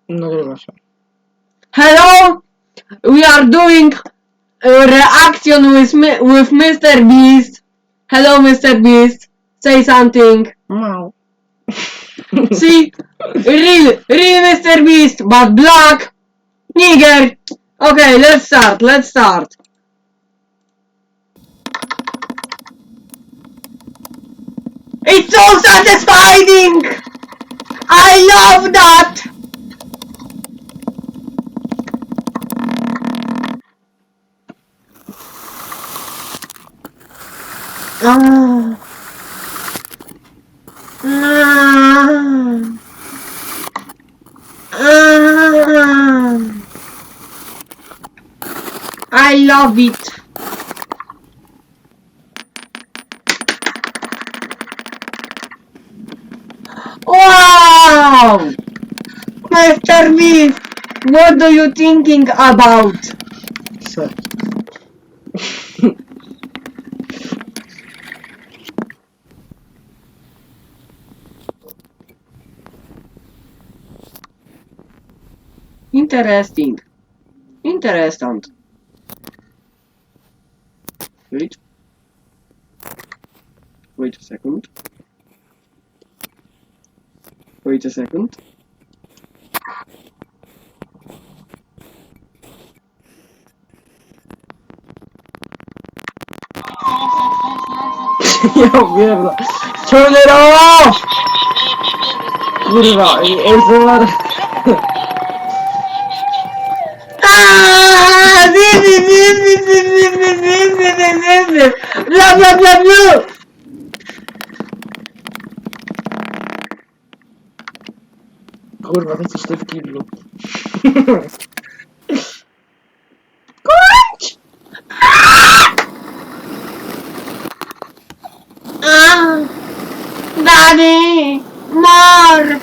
Nagrywa się. Hello! We are doing a reaction with Mr. Beast. Hello, Mr. Beast. Say something. Wow. See? Real Mr. Beast, but black. Nigger. Okay, let's start. It's so satisfying! I love that! Ah. Ah. Ah. I love it. Wow! Mr. Beast, what are you thinking about? Sex. Interesting. Interesting. Wait a second. Wait a second. Ja pierdolę. Turn it off! Kurwa, ASMR. Bla bla bla bla. Kurwa, ty coś ty w kiblu. Kończ! Daddy! More!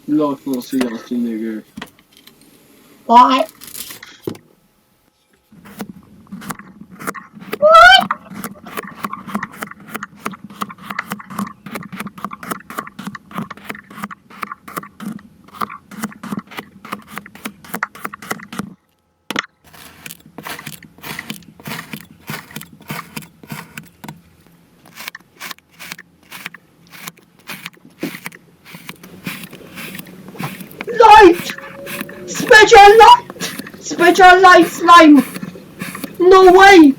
Lord will see us, nigga. What? Light! Special light slime! No way!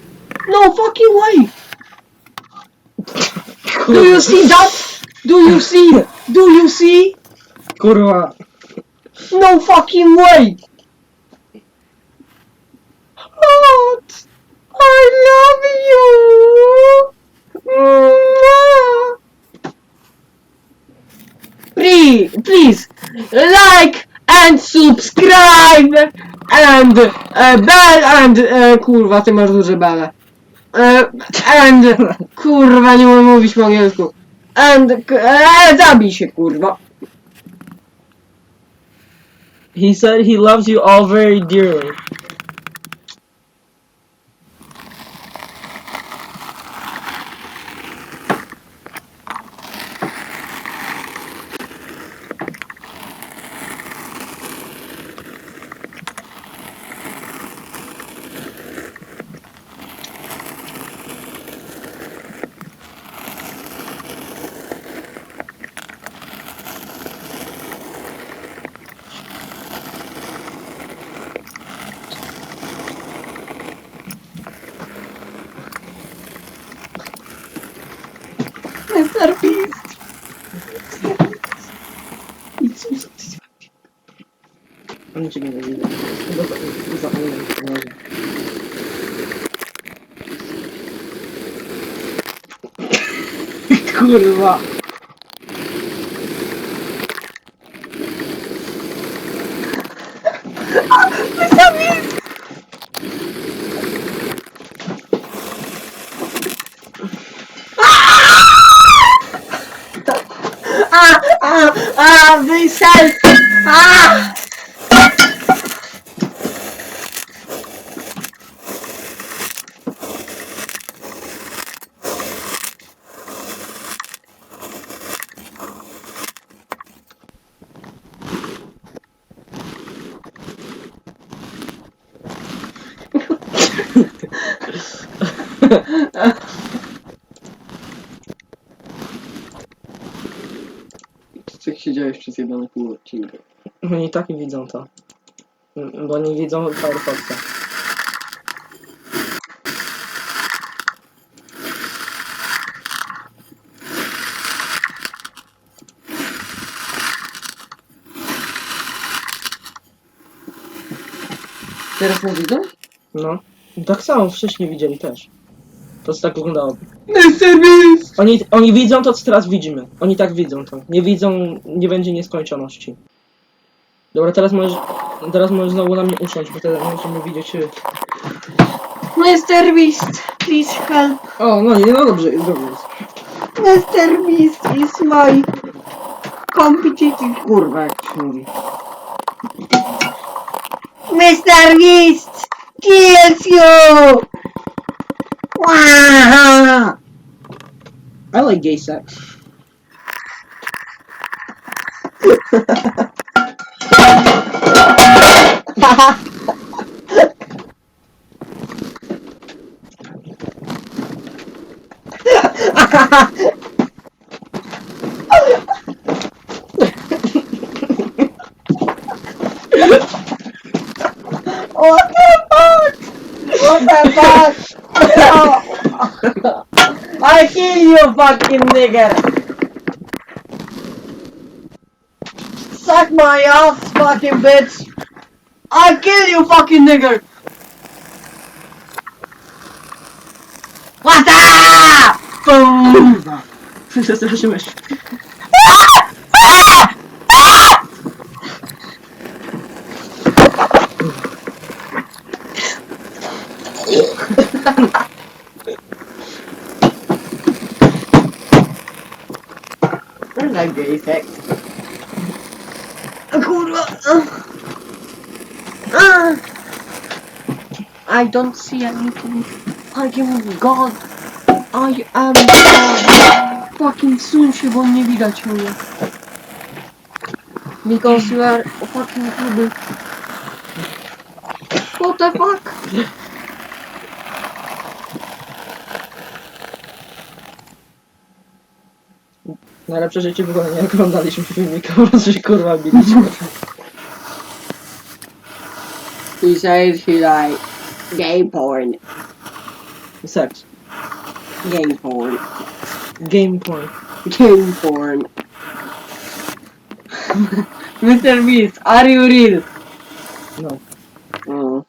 No fucking way! Do you see that? Do you see? Do you see? Kurwa. No fucking way! What? I love you! Please like and subscribe and bell and kurwa, ty masz duże bele. And kurwa, nie mogę mówić po angielsku. And zabij się, kurwa. He said he loves you all very dearly. Mr. Beast. It's so satisfying. On cię nie widzi. Chyba za kurwa. Please help! Ah! Co się dzieje przez jedną pół odcinka? Oni tak i widzą to. Bo nie widzą Firefoxa. Teraz nie widzą? No. Tak samo wcześniej widzieli też. To tak wyglądało. Mr. Beast! Oni widzą to, co teraz widzimy. Oni tak widzą to. Nie widzą, nie będzie nieskończoności. Dobra, teraz możesz znowu na mnie usiąść, bo teraz możemy widzieć... Mr. Beast, please help. O, no nie, no dobrze, dobrze jest. Mr. Beast is my competitive... Kurwa, jak się mówi. Mr. Beast kills you! Wow! I like gay sex. What the fuck? What the fuck? I kill you, fucking nigger! Suck my ass, fucking bitch! I kill you, fucking nigger! What the? Boom! Przestraszyłeś. There's no gay effect. Kurwa! I don't see anything. I am God. I am God. Fucking suń się, bo nie widać mnie. Because you are fucking good. What the fuck? Najlepsze życie było, nie oglądaliśmy filmika, bo coś kurwa biliśmy. He says he like gay porn. Seks. Gay porn. Game porn. Gay porn. Mr. Beast, are you real? No. Mm.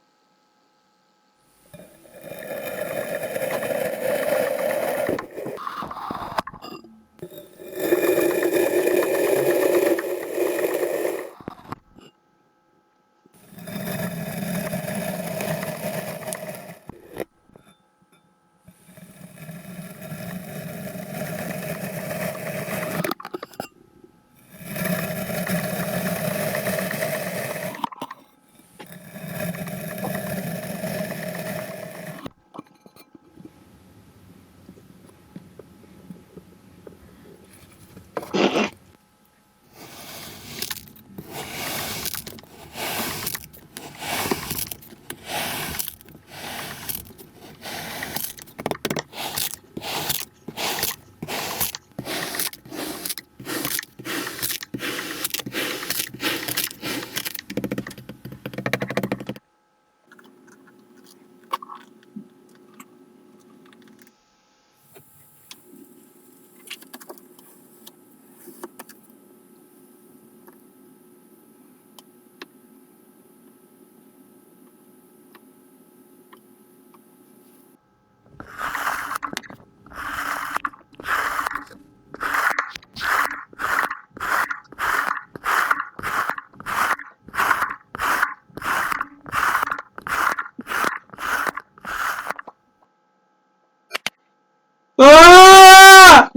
Ah!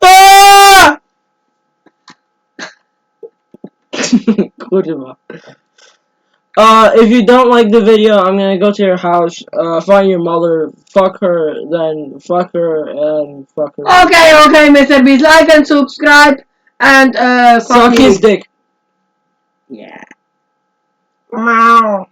Ah! Kurwa. If you don't like the video, I'm gonna go to your house, find your mother, fuck her, then fuck her, and fuck her. Okay, Mr. Beast, like and subscribe, and Suck his dick. yeah. Meow.